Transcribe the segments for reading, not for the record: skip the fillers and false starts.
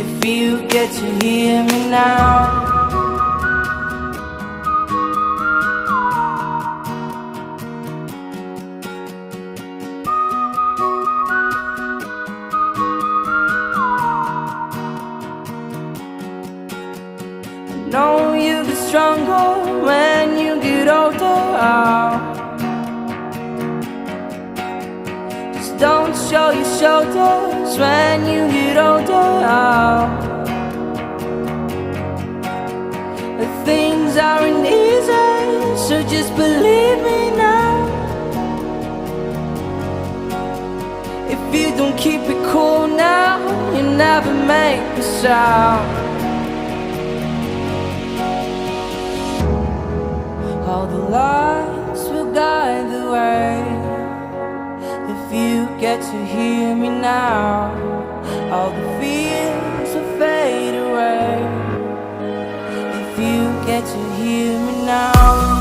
If you get to hear me now. Know you get stronger when you get older. Just don't show your shoulders when you get older. Things aren't easy, so just believe me now. If you don't keep it cool now, you never make a sound. All the lights will guide the way. If you get to hear me now, all the fears will fade away. If you get to hear me now.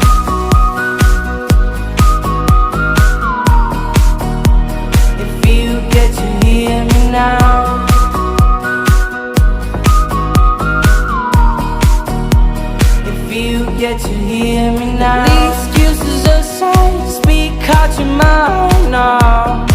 If you get to hear me now. You get to hear me now. The excuses aside, speak out your mind now.